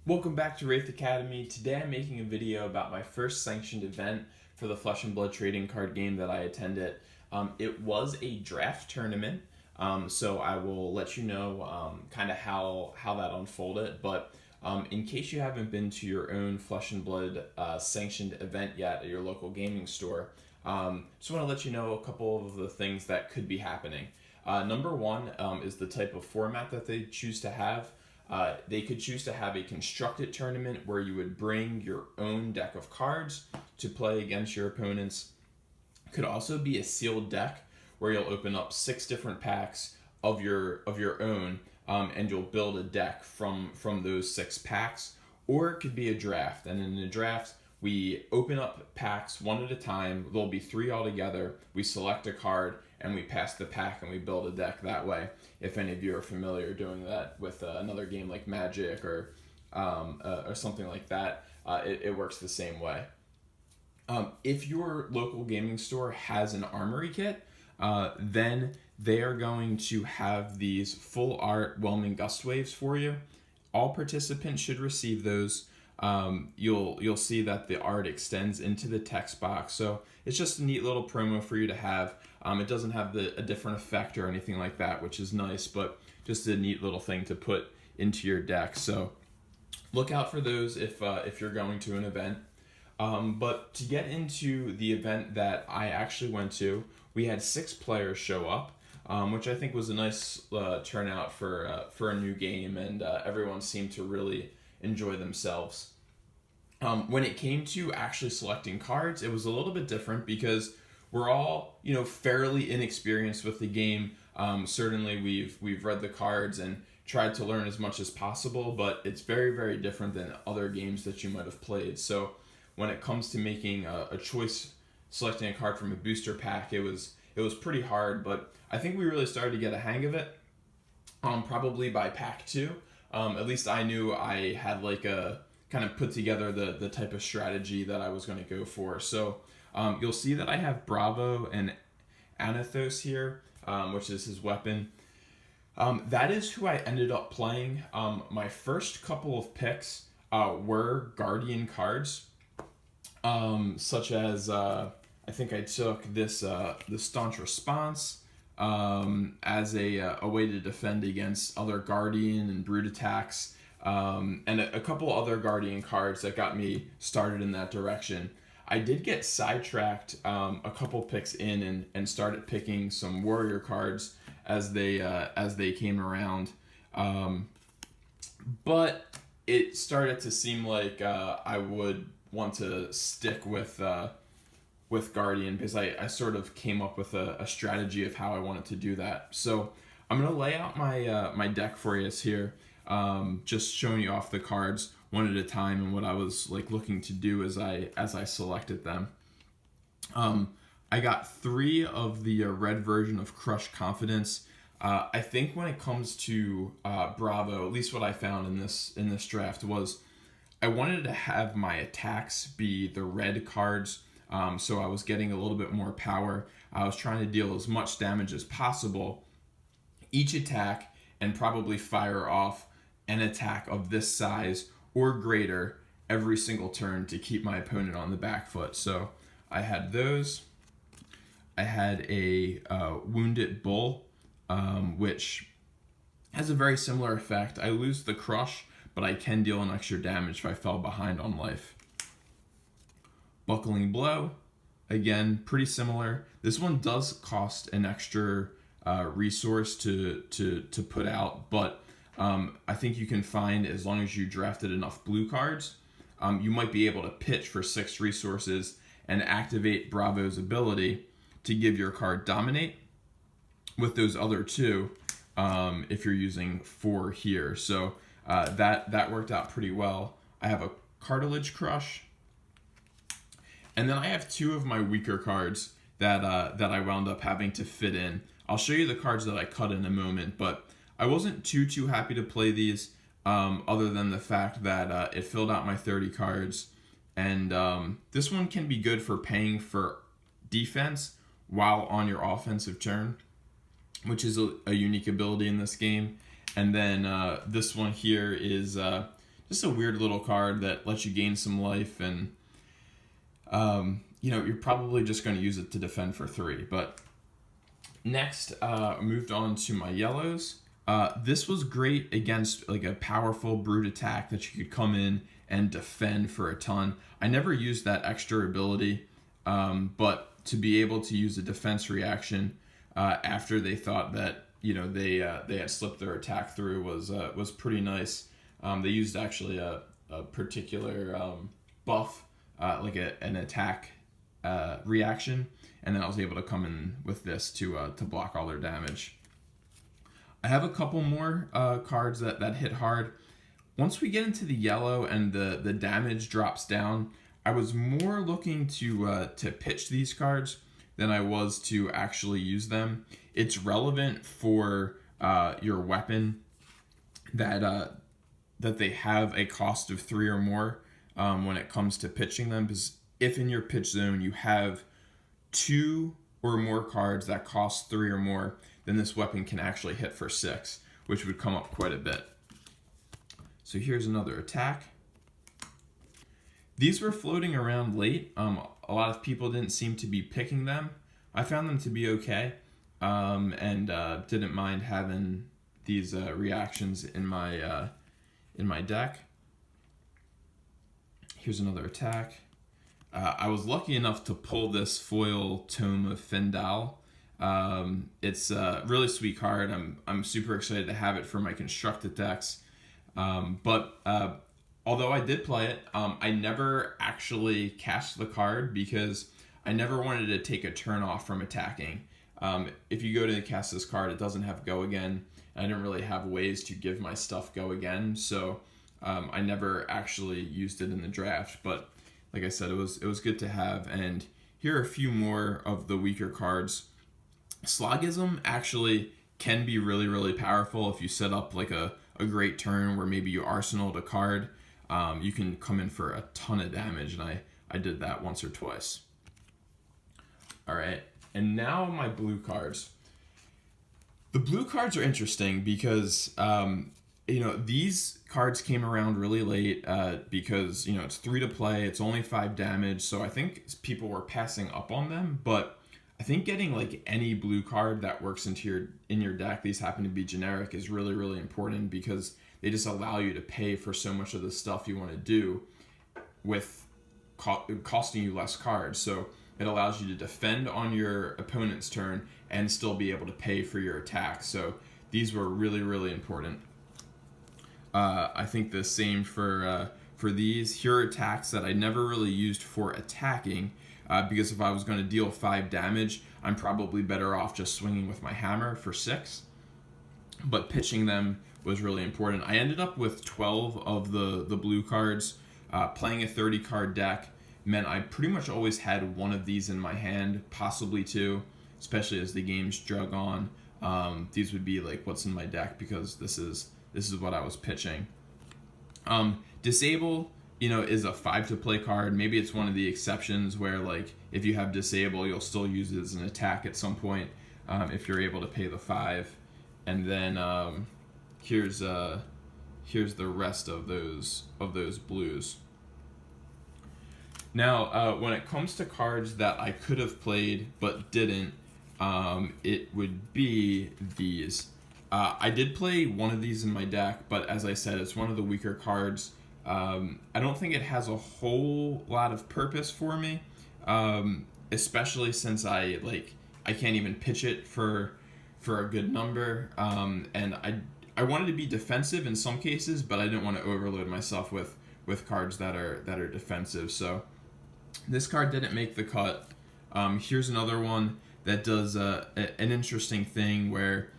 Welcome back to Rathe Academy. Today I'm making a video about my first sanctioned event for the Flesh and Blood trading card game that I attended. It was a draft tournament, so I will let you know kind of how that unfolded. But in case you haven't been to your own Flesh and Blood sanctioned event yet at your local gaming store, just want to let you know a couple of the things that could be happening. Number one is the type of format that they choose to have. They could choose to have a constructed tournament where you would bring your own deck of cards to play against your opponents. Could also be a sealed deck where you'll open up 6 different packs of your own, and you'll build a deck from those 6 packs. Or it could be a draft, and in the draft we open up packs one at a time. There'll be 3 altogether. We select a card and we pass the pack and we build a deck that way. If any of you are familiar doing that with another game like Magic or something like that, it works the same way. If your local gaming store has an armory kit, then they are going to have these full art Whelming Gust Waves for you. All participants should receive those. You'll see that the art extends into the text box, so it's just a neat little promo for you to have. It doesn't have a different effect or anything like that, which is nice, but just a neat little thing to put into your deck. So look out for those if you're going to an event. But to get into the event that I actually went to, we had 6 players show up, which I think was a nice turnout for a new game, and everyone seemed to really enjoy themselves. When it came to actually selecting cards, it was a little bit different because we're all, fairly inexperienced with the game. Certainly, we've read the cards and tried to learn as much as possible, but it's very, very different than other games that you might have played. So, when it comes to making a choice, selecting a card from a booster pack, it was pretty hard. But I think we really started to get a hang of it, probably by pack 2. At least I knew I had like a kind of put together the type of strategy that I was going to go for. So you'll see that I have Bravo and Anathos here, which is his weapon. That is who I ended up playing. My first couple of picks were Guardian cards, such as I think I took this Staunch Response as a way to defend against other Guardian and Brute attacks, and a couple other Guardian cards that got me started in that direction. I did get sidetracked a couple picks in and started picking some Warrior cards as they came around, but it started to seem like I would want to stick with Guardian because I sort of came up with a strategy of how I wanted to do that. So I'm gonna lay out my deck for you here, just showing you off the cards one at a time and what I was like looking to do as I selected them. I got 3 of the red version of Crush Confidence. I think when it comes to Bravo, at least what I found in this draft was I wanted to have my attacks be the red cards, so I was getting a little bit more power. I was trying to deal as much damage as possible each attack and probably fire off an attack of this size or greater every single turn to keep my opponent on the back foot. So I had those. I had a Wounded Bull, which has a very similar effect. I lose the crush, but I can deal an extra damage if I fell behind on life. Buckling Blow, again, pretty similar. This one does cost an extra resource to put out, but I think you can find, as long as you drafted enough blue cards, you might be able to pitch for 6 resources and activate Bravo's ability to give your card Dominate with those other 2 if you're using 4 here. So that worked out pretty well. I have a Cartilage Crush, and then I have 2 of my weaker cards that I wound up having to fit in. I'll show you the cards that I cut in a moment, but I wasn't too happy to play these, other than the fact that it filled out my 30 cards, and this one can be good for paying for defense while on your offensive turn, which is a unique ability in this game. And then this one here is just a weird little card that lets you gain some life, and you're probably just going to use it to defend for 3. But next, I moved on to my yellows. This was great against like a powerful brute attack that you could come in and defend for a ton. I never used that extra ability, but to be able to use a defense reaction after they thought that they had slipped their attack through was pretty nice. They used actually a particular buff, like an attack reaction, and then I was able to come in with this to block all their damage. I have a couple more cards that hit hard. Once we get into the yellow and the damage drops down, I was more looking to pitch these cards than I was to actually use them. It's relevant for your weapon that they have a cost of 3 or more when it comes to pitching them, because if in your pitch zone you have 2 or more cards that cost 3 or more, then this weapon can actually hit for 6, which would come up quite a bit. So here's another attack. These were floating around late. A lot of people didn't seem to be picking them. I found them to be okay, and didn't mind having these reactions in my deck. Here's another attack. I was lucky enough to pull this foil Tome of Fendal. It's a really sweet card. I'm super excited to have it for my constructed decks. But although I did play it, I never actually cast the card because I never wanted to take a turn off from attacking. If you go to cast this card, it doesn't have go again. I didn't really have ways to give my stuff go again, so I never actually used it in the draft. But like I said, it was good to have. And here are a few more of the weaker cards. Slogism actually can be really, really powerful if you set up like a great turn where maybe you arsenaled a card. You can come in for a ton of damage, and I did that once or twice. All right, and now my blue cards. The blue cards are interesting because these cards came around really late because it's 3 to play, it's only 5 damage, so I think people were passing up on them. But I think getting like any blue card that works in your deck, these happen to be generic, is really, really important because they just allow you to pay for so much of the stuff you want to do with costing you less cards. So it allows you to defend on your opponent's turn and still be able to pay for your attack. So these were really, really important. I think the same for these. Here are attacks that I never really used for attacking, because if I was going to deal 5 damage, I'm probably better off just swinging with my hammer for 6. But pitching them was really important. I ended up with 12 of the blue cards. Playing a 30-card deck meant I pretty much always had one of these in my hand, possibly 2, especially as the games drug on. These would be like what's in my deck because this is what I was pitching. Disable, is a 5 to play card. Maybe it's one of the exceptions where like if you have disable, you'll still use it as an attack at some point if you're able to pay the 5. And then here's the rest of those blues. Now, when it comes to cards that I could have played but didn't, it would be these. I did play one of these in my deck, but as I said, it's one of the weaker cards. I don't think it has a whole lot of purpose for me, especially since I can't even pitch it for a good number, and I wanted to be defensive in some cases, but I didn't want to overload myself with cards that are defensive. So this card didn't make the cut. Here's another one that does an interesting thing where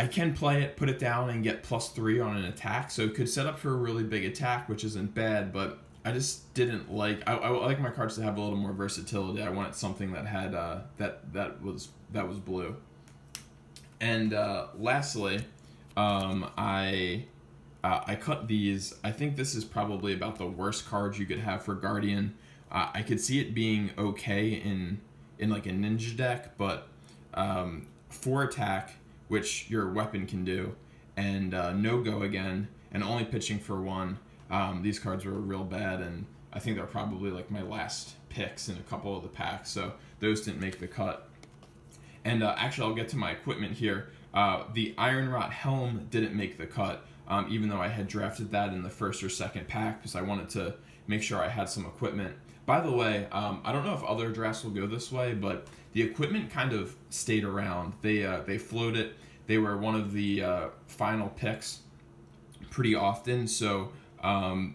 I can play it, put it down, and get +3 on an attack. So it could set up for a really big attack, which isn't bad, but I just didn't like. I like my cards to have a little more versatility. I wanted something that had that was blue. And lastly, I cut these. I think this is probably about the worst cards you could have for Guardian. I could see it being okay in like a ninja deck, but 4 attack, which your weapon can do, and no go again, and only pitching for one. These cards were real bad, and I think they're probably like my last picks in a couple of the packs, so those didn't make the cut. And actually, I'll get to my equipment here. The Iron Rot Helm didn't make the cut, even though I had drafted that in the first or second pack because I wanted to make sure I had some equipment. By the way, I don't know if other drafts will go this way, but the equipment kind of stayed around. They floated. They were one of the final picks pretty often. So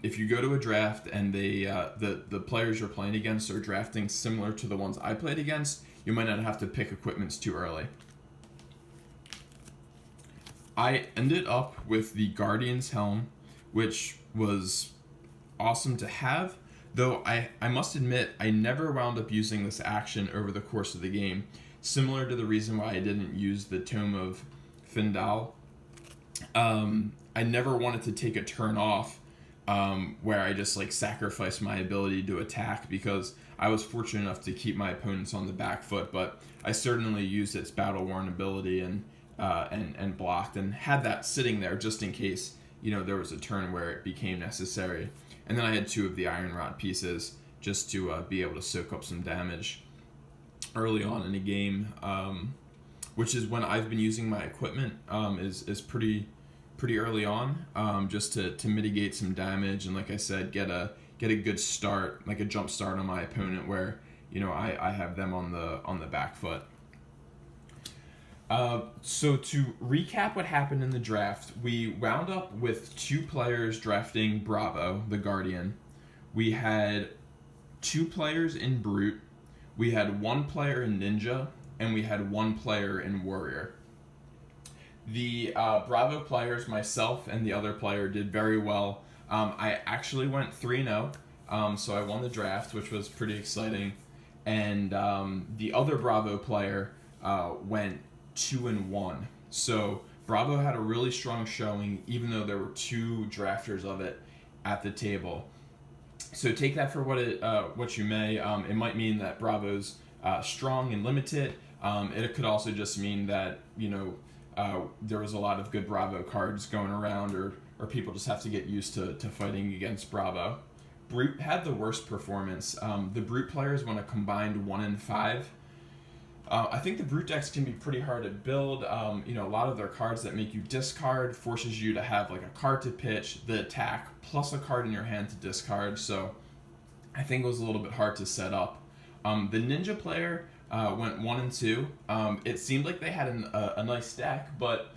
if you go to a draft and the players you're playing against are drafting similar to the ones I played against, you might not have to pick equipments too early. I ended up with the Guardian's Helm, which was awesome to have, though I must admit I never wound up using this action over the course of the game, similar to the reason why I didn't use the Tome of Findal. I never wanted to take a turn off where I just like sacrificed my ability to attack because I was fortunate enough to keep my opponents on the back foot, but I certainly used its battle worn ability and blocked and had that sitting there just in case there was a turn where it became necessary. And then I had 2 of the Iron Rod pieces just to be able to soak up some damage early on in a game, which is when I've been using my equipment is pretty early on, just to mitigate some damage and, like I said, get a good start, like a jump start on my opponent where I have them on the back foot. So to recap what happened in the draft, we wound up with 2 players drafting Bravo, the Guardian. We had 2 players in Brute. We had 1 player in Ninja, and we had 1 player in Warrior. The Bravo players, myself and the other player, did very well. I actually went 3-0, so I won the draft, which was pretty exciting. And the other Bravo player went 2-1. So Bravo had a really strong showing, even though there were 2 drafters of it at the table. So take that for what you may. It might mean that Bravo's strong and limited. It could also just mean that there was a lot of good Bravo cards going around, or people just have to get used to fighting against Bravo. Brute had the worst performance. The Brute players went a combined 1-5. I think the Brute decks can be pretty hard to build. A lot of their cards that make you discard forces you to have like a card to pitch, the attack, plus a card in your hand to discard. So I think it was a little bit hard to set up. The Ninja player went 1-2. It seemed like they had a nice deck, but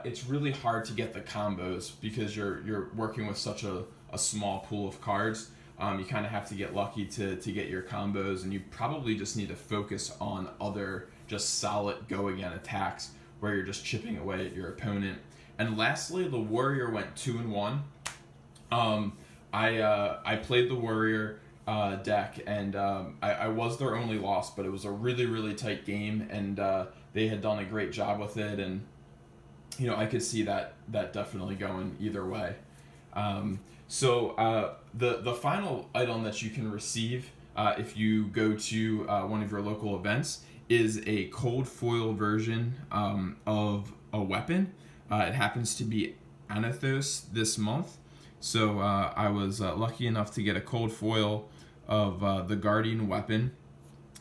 it's really hard to get the combos because you're working with such a small pool of cards. You kind of have to get lucky to get your combos, and you probably just need to focus on other just solid go-again attacks where you're just chipping away at your opponent. And lastly, the Warrior went 2-1. I played the Warrior deck, and I was their only loss, but it was a really, really tight game, and they had done a great job with it, and I could see that definitely going either way. So the final item that you can receive if you go to one of your local events is a cold foil version of a weapon. It happens to be Anathos this month. So I was lucky enough to get a cold foil of the Guardian weapon.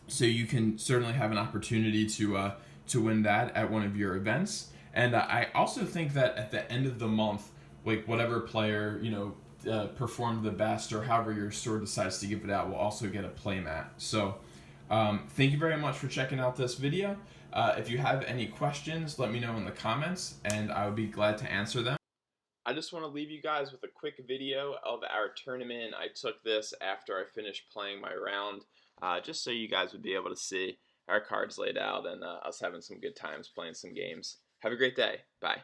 So you can certainly have an opportunity to win that at one of your events. And I also think that at the end of the month, like whatever player performed the best, or however your store decides to give it out, will also get a playmat. So thank you very much for checking out this video. If you have any questions, let me know in the comments, and I would be glad to answer them. I just want to leave you guys with a quick video of our tournament. I took this after I finished playing my round, just so you guys would be able to see our cards laid out and us having some good times playing some games. Have a great day. Bye.